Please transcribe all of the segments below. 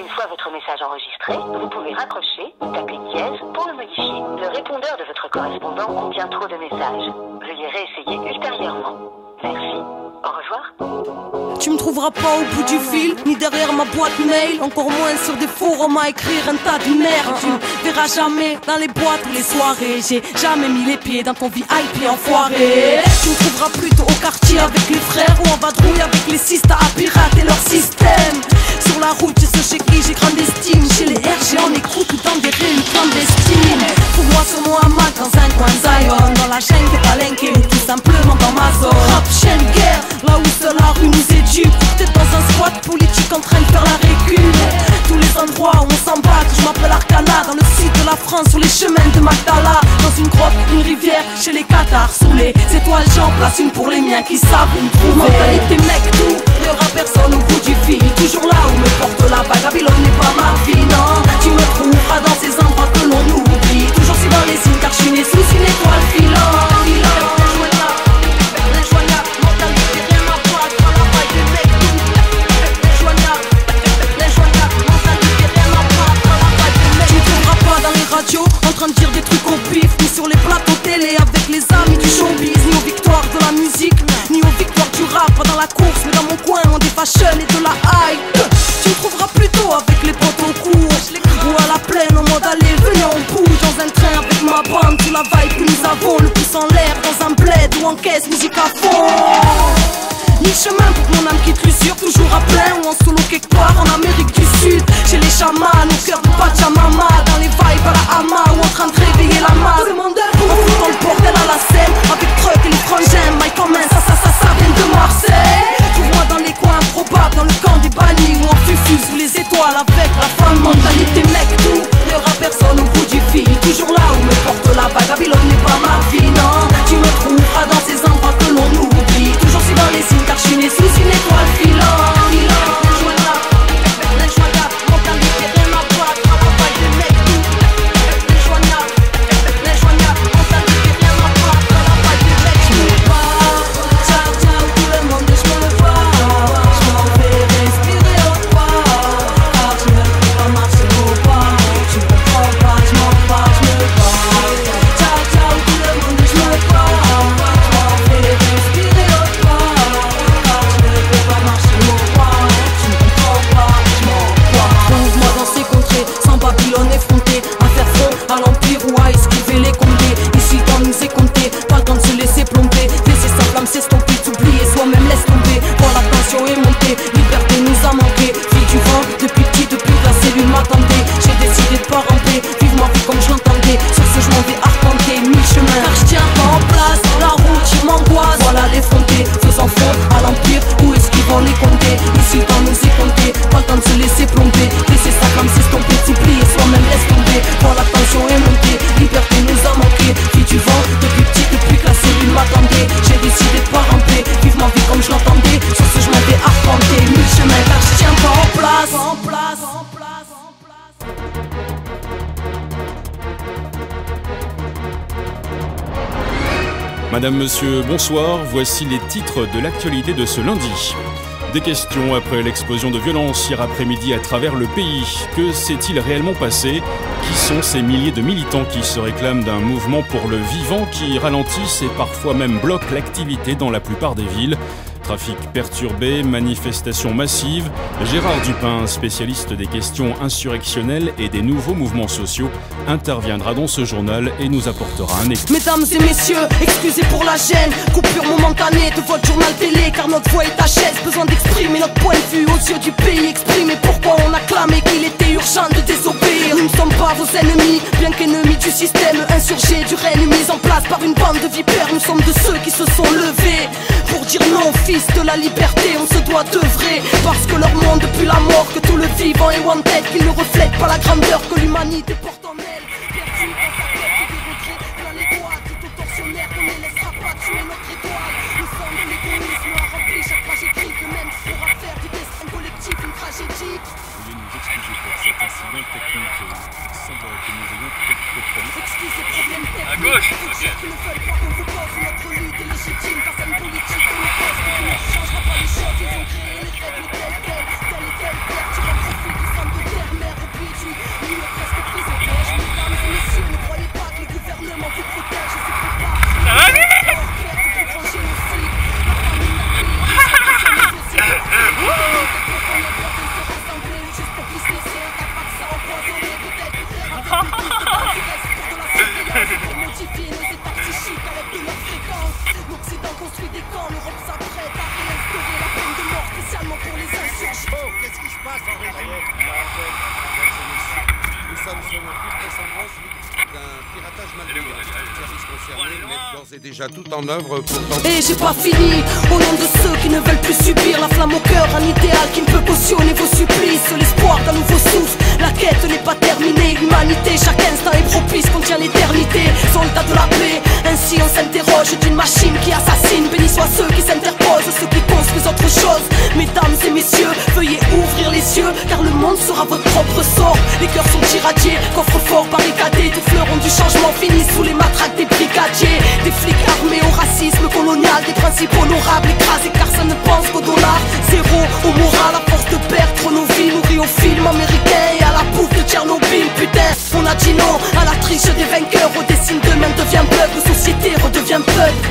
Une fois votre message enregistré, vous pouvez raccrocher ou taper dièse pour le modifier. Le répondeur de votre correspondant contient trop de messages. Veuillez réessayer ultérieurement. Merci. Au revoir. Tu me trouveras pas au bout du fil, ni derrière ma boîte mail, encore moins sur des forums à écrire un tas de merde. Tu me verras jamais dans les boîtes ou les soirées. J'ai jamais mis les pieds dans ton VIP enfoiré. Tu me trouveras plutôt au quartier avec les frères, ou en vadrouille avec les sistas à pirater leur système. Sur la route, je sais chez qui j'ai grande estime. Chez les RG en écoute ou dans des réunions clandestines. Trouve-moi sur Mohamed dans un coin Zion, dans la chaîne de Palenque ou tout simplement dans ma zone. Rap, chaîne, guerre, là où seule la rue nous éduque. Peut-être dans un squat politique en train de faire la récule. Tous les endroits où on s'emballe, je m'appelle Arcana. Dans le sud de la France, sur les chemins de Magdala. Dans une grotte, une rivière, chez les Qatars. Sous les étoiles, j'en place une pour les miens qui savent où me trouver. Mentalité mec, tout, il y aura personne au bout du fil. Toujours là où me porte la vague, Babylone n'est pas ma vie, non. Tu me trouveras dans ces endroits que l'on oublie. Toujours si dans les signes, car je suis né sous une étoile filante. En train de dire des trucs au pif, ni sur les plateaux télé avec les amis du showbiz, ni aux victoires de la musique, ni aux victoires du rap. Pas dans la course, mais dans mon coin, on des fashion et de la hype. Tu me trouveras plutôt avec les potes au cours, ou à la plaine en mode allez, venez on bouge. Dans un train avec ma bande, sous la vibe que nous avons, le pouce en l'air, dans un bled ou en caisse, musique à fond. Ni chemin pour que mon âme quitte l'usure, toujours à plein ou en solo quelque part en Amérique du Sud. Chez les chamans, au cœur de Pachamama, dans les vibes à la hama ou en train de réveiller la masse. Tout le monde debout, on fout dans le bordel à la scène, avec truck et les frangins, Mike en main, ça vient de Marseille. Trouve-moi dans les coins improbables, dans le camp des bannis où on fufuse sous les étoiles avec la femme. Mentalité mec, tout, il y aura personne au bout du fil. Toujours là où me porte la vague, Babylone n'est pas ma vie, non. Tu me trouveras dans ces endroits que l'on oublie. Toujours si dans les signes, car je suis né sous une étoile filante. Madame, monsieur, bonsoir, voici les titres de l'actualité de ce lundi. Des questions après l'explosion de violence hier après-midi à travers le pays. Que s'est-il réellement passé? Qui sont ces milliers de militants qui se réclament d'un mouvement pour le vivant qui ralentissent et parfois même bloquent l'activité dans la plupart des villes? Trafic perturbé, manifestations massives. Gérard Dupin, spécialiste des questions insurrectionnelles et des nouveaux mouvements sociaux, interviendra dans ce journal et nous apportera un écho. Mesdames et messieurs, excusez pour la gêne, coupure momentanée de votre journal télé, car notre voix est à chaise. Besoin d'exprimer notre point de vue aux yeux du pays, exprimer pourquoi on a clamé qu'il était urgent de désobéir. Nous ne sommes pas vos ennemis, bien qu'ennemis du système insurgé, du règne mis en place par une bande de vipères. Nous sommes de ceux qui se sont levés pour dire non, fils de la liberté, on se doit d'œuvrer. Parce que leur monde depuis la mort, que tout le vivant est wanted, qu'ils ne reflètent pas la grandeur que l'humanité porte en elle. Perdu dans sa tête et des regrets, plein les doigts, tout au tortionnaire qu'on ne laissera pas tuer notre étoile. Nous sommes de l'égoïsme à remplir chaque tragédie, de même fera faire du destin collectif une tragédie. Veuillez nous excuser pour cet incident technique. Il semble que nous ayons quelques problèmes. Excusez, problème technique. À gauche, ok. Qui ne veulent pas qu'on vous pose notre lutte est légitime face à une politique qu'on oppose, mais qui ne changera pas les choses. Ils ont créé les règles telles quelles, tu en profites du centre de guerre. c'est déjà tout en œuvre pour Et j'ai pas fini, au nom de ceux qui ne veulent plus subir la flamme au cœur, un idéal qui ne peut cautionner vos supplices. L'espoir d'un nouveau souffle, la quête n'est pas terminée. L'humanité, chaque instant est propice, contient l'éternité. Soldats de la paix, ainsi on s'interroge d'une machine qui assassine. Bénis soient ceux qui s'interposent, ceux qui construisent autre chose. Mesdames et messieurs, veuillez ouvrir les yeux, car le monde sera votre propre sort. Les cœurs sont irradiés, coffres forts barricadés. Tous fleurons du changement finissent sous les matraques des brigadiers. Des flics armés au racisme colonial, des principes honorables écrasés car ça ne pense qu'au dollar. Zéro au moral, à force de perdre nos vies, nourris au film américain et à la bouffe de Tchernobyl. Putain, on a dit non à la triche des vainqueurs, au dessin demain devient peuple, société redevient peuple.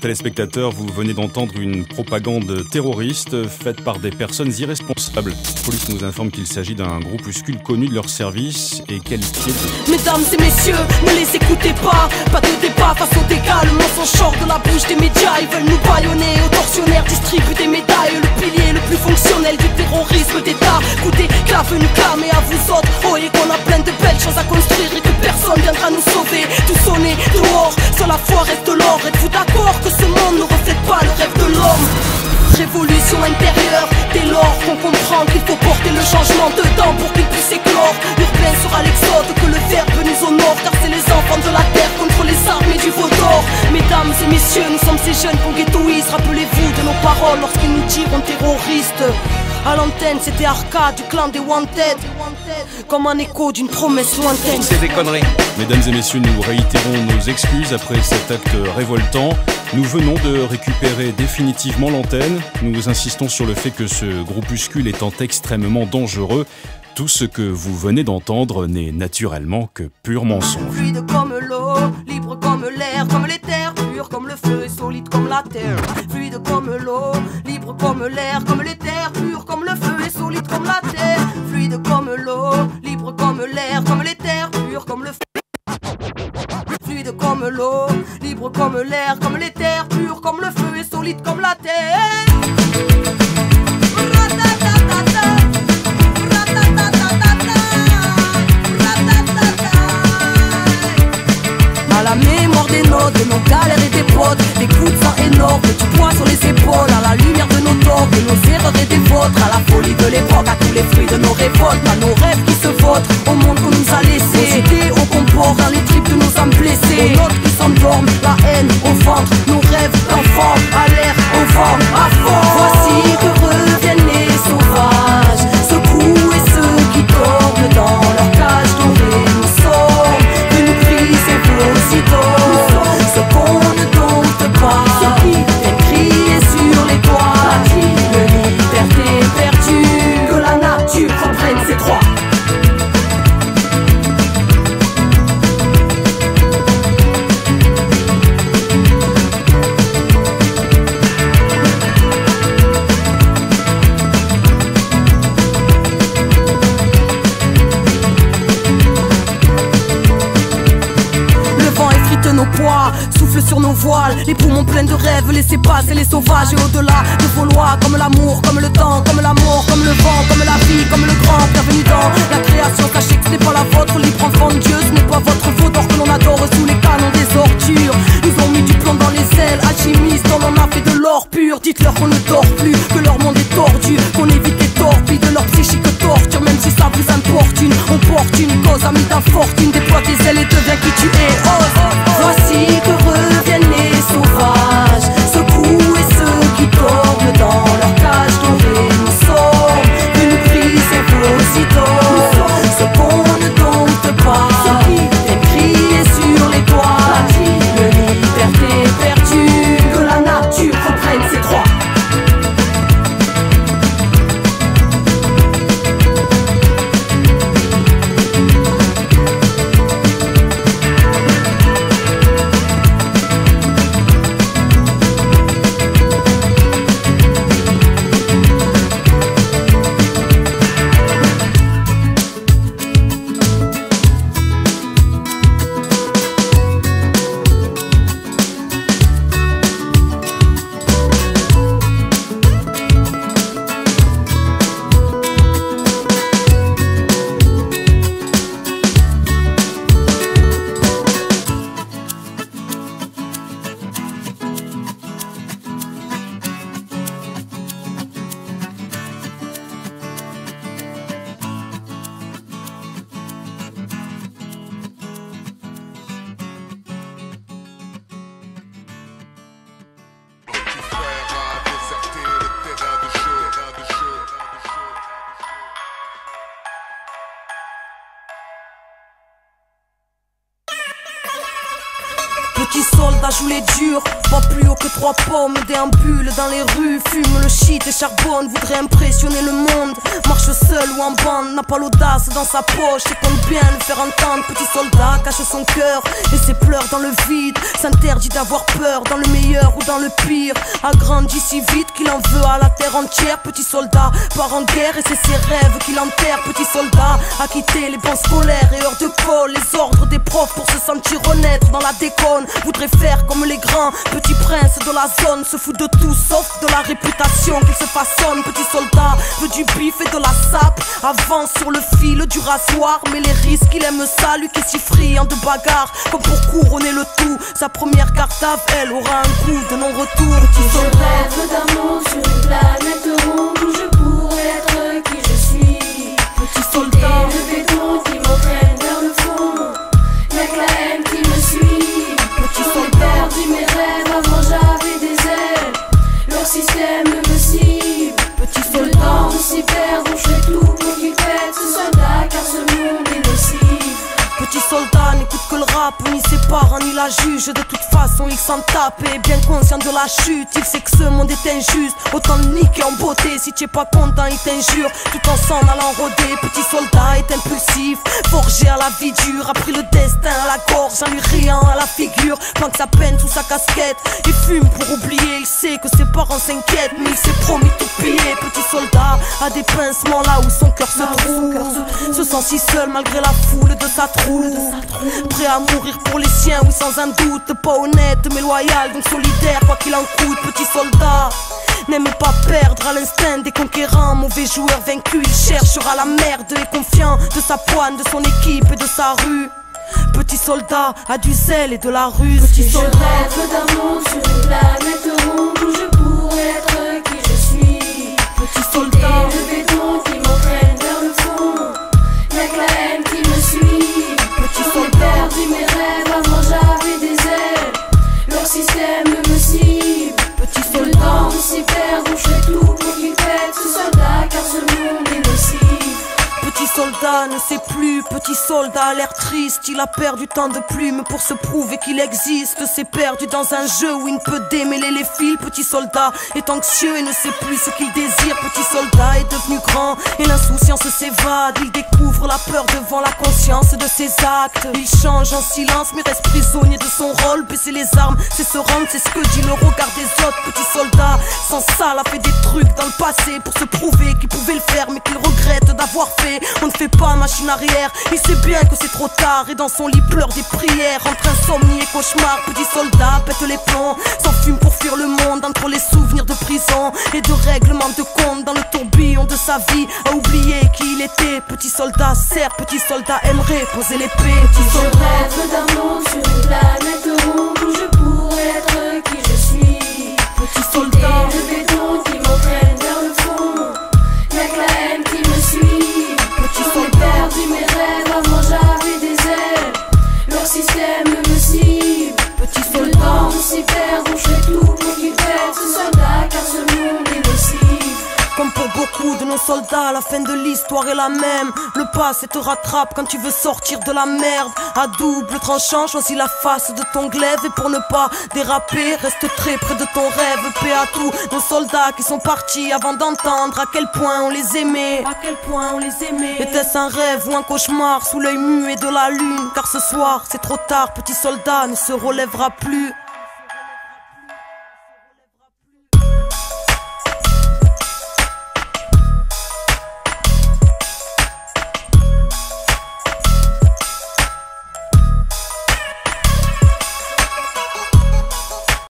Téléspectateurs, vous venez d'entendre une propagande terroriste faite par des personnes irresponsables. La police nous informe qu'il s'agit d'un groupuscule connu de leur service et qualifié de... Mesdames et messieurs, ne les écoutez pas. Pas de débat face aux dégâts, le mensonge sort de la bouche des médias. Ils veulent nous bâillonner, aux tortionnaires distribuent des médailles. Le pilier le plus fonctionnel du terrorisme d'État. Coup d'éclat venu clamer à vous autres. Oh, et qu'on a plein de belles choses à construire et que personne viendra nous sauver. Tout sonner dehors, seule la foi reste l'or. Êtes-vous d'accord que ce monde ne reflète pas le rêve de l'homme? Révolution intérieure, dès lors qu'on comprend qu'il faut porter le changement dedans pour qu'il puisse éclore. Urbain sera l'exode, que le verbe nous honore, car c'est les enfants de la terre contre les armées du veau d'or. Mesdames et messieurs, nous sommes ces jeunes qu'on ghettoise. Rappelez-vous de nos paroles lorsqu'ils nous diront terroristes. À l'antenne, c'était Arca du clan des Wanted, comme un écho d'une promesse lointaine. C'est des conneries. Mesdames et messieurs, nous réitérons nos excuses après cet acte révoltant. Nous venons de récupérer définitivement l'antenne. Nous insistons sur le fait que ce groupuscule étant extrêmement dangereux, tout ce que vous venez d'entendre n'est naturellement que pur mensonge. Fluide comme l'eau, libre comme l'air, comme les terres, pur comme le feu et solide comme la terre. Fluide comme l'eau, libre comme l'air, comme les terres, pur comme le feu et solide comme la terre. Fluide comme l'eau, libre comme l'air, comme les terres, pur comme le feu. Fluide comme l'eau, libre comme l'air, comme les terres, pur comme le feu et solide comme la terre. À la mémoire des notes, de nos galères et des potes, des coups de sang énormes, du poids sur les épaules, à la lumière de nos torts, de nos erreurs et des vôtres, à la folie de l'époque, à tous les fruits de nos révoltes, à nos rêves qui se votent, au monde qu'on nous a laissé, nos idées au comport, dans les tripes de nos âmes blessées, aux notes qui s'endorment, la haine au ventre, nos rêves d'enfants, à l'air, au vent, à fond. Voici que reviennent les sauvages, ceux coups et ceux qui dorment dans leur cage dorée. Nous sommes venus briser vos idoles, ce qu'on ne dompte pas, et crier sur les toits, de liberté perdue, que la nature reprenne ses droits. Nos poids, souffle sur nos voiles, les poumons pleins de rêves, laissez passer les sauvages et au-delà de vos lois, comme l'amour, comme le temps, comme la mort, comme le vent, comme la vie, comme le grand, bienvenue dans la création, sachez que ce n'est pas la vôtre, libre enfant de Dieu, ce n'est pas votre faute, or que l'on adore sous les canons des ordures, nous ont mis du plomb dans les ailes, alchimistes, on en a fait de l'or pur, dites-leur qu'on ne dort plus, que leur monde est tordu, qu'on évite les torpilles de leur psychique torture, même si ça vous importune, on porte une cause, ami d'infortune, déploie tes ailes et deviens qui tu es, voici que reviennent les sauvages, ceux coups et ceux qui dorment dans leur cage dorée. Nous sommes venus briser vos idoles, ceux qu'on ne dompte pas, et crier sur les toits, de liberté perdue, que la nature reprenne ses droits. soldats jouent les durs. Pas plus haut que 3 pommes, déambule dans les rues, fume le shit et charbonne, voudrait impressionner le monde. Marche seul ou en bande, n'a pas l'audace dans sa poche et compte bien le faire entendre. Petit soldat cache son cœur et ses pleurs dans le vide. S'interdit d'avoir peur dans le meilleur ou dans le pire. A grandi si vite qu'il en veut à la terre entière. Petit soldat part en guerre et c'est ses rêves qu'il enterre. Petit soldat a quitté les bancs scolaires et heures de colle, les ordres des profs pour se sentir honnête dans la déconne. Voudrait faire comme les grands, petit prince de la zone, se fout de tout sauf de la réputation qu'il se façonne. Petit soldat veut du bif et de la sape, avance sur le fil du rasoir, mais les risques il aime ça, lui qui est si friand de bagarre. Comme pour couronner le tout, sa première cartable elle aura un coup de non-retour. Petit Je soldat rêve d'amour sur une planète ronde où je pourrais être qui je suis. Petit soldat Et le béton qui m'entraîne vers le fond, y'a que la haine qui me suit. Petit J'en ai soldat perdu mes rêves avant j'avais des ailes. Leur système me cible. Petit Le soldat temps s'y perd, donc je fais tout pour qu'il pète ce soldat car ce monde est nocif. Petit soldat n'écoute que le rap, ni ses parents ni la juge. De toute façon il s'en tape et bien conscient de la chute. Il sait que ce monde est injuste, autant le niquer en beauté. Si t'es pas content il t'injure, tout en s'en allant rôder. Petit soldat est impulsif, forgé à la vie dure. A pris le destin à la gorge en lui riant à la figure. Planque sa peine sous sa casquette, il fume pour oublier. Il sait que ses parents s'inquiètent, mais il s'est promis tout piller. Petit soldat a des pincements là où son cœur se trouve. Se sent si seul malgré la foule de sa troupe. Prêt à mourir pour les siens, oui sans un doute. Pas honnête mais loyal, donc solidaire quoi qu'il en coûte. Petit soldat n'aime pas perdre à l'instinct des conquérants. Mauvais joueur vaincu, il cherchera la merde. Et confiant de sa poigne, de son équipe et de sa rue. Petit soldat a du zèle et de la ruse. Petit Je soldat rêve d'amour sur une planète ronde où je pourrais être qui je suis. Petit soldat Et le béton qui m'entraîne vers le fond, y'a que la haine qui me suit. J'en ai perdu mes rêves avant j'avais des ailes. Leur système me cible. Petit Le soldat temps s'y perd, donc je fais tout pour qu'il pète ce soldat car ce monde est nocif. Petit soldat ne sait plus, petit soldat a l'air triste. Il a perdu tant de plumes pour se prouver qu'il existe. S'est perdu dans un jeu où il ne peut démêler les fils. Petit soldat est anxieux et ne sait plus ce qu'il désire. Petit soldat est devenu grand et l'insouciance s'évade. Il découvre la peur devant la conscience de ses actes. Il change en silence mais reste prisonnier de son rôle. Baisser les armes, c'est se rendre, c'est ce que dit le regard des autres. Petit soldat sans ça a fait des trucs dans le passé pour se prouver qu'il pouvait le faire mais qu'il regrette d'avoir fait. On ne fait pas machine arrière, il sait bien que c'est trop tard. Et dans son lit pleure des prières, entre insomnie et cauchemar. Petit soldat pète les plombs, s'enfume pour fuir le monde. Entre les souvenirs de prison et de règlement de compte. Dans le tourbillon de sa vie, a oublié qui il était. Petit soldat sert, petit soldat aimerait poser l'épée. Petit Je soldat rêve d'amour sur une planète ronde où je pourrais être qui je suis. petit soldat Et le béton qui m'entraîne vers le fond, y'a que la haine qui me suit. J'en ai perdu mes rêves avant j'avais des ailes. Leur système me cible. petit Le soldat temps s'y perd, donc je fais tout pour qu'il pète ce soldat car ce monde est nocif. Comme pour beaucoup de nos soldats, la fin de l'histoire est la même. Le passé te rattrape quand tu veux sortir de la merde. À double tranchant, choisis la face de ton glaive. Et pour ne pas déraper, reste très près de ton rêve. Paix à tous nos soldats qui sont partis avant d'entendre à quel point on les aimait. À quel point on les aimait. Était-ce un rêve ou un cauchemar sous l'œil muet de la lune? Car ce soir, c'est trop tard, petit soldat ne se relèvera plus.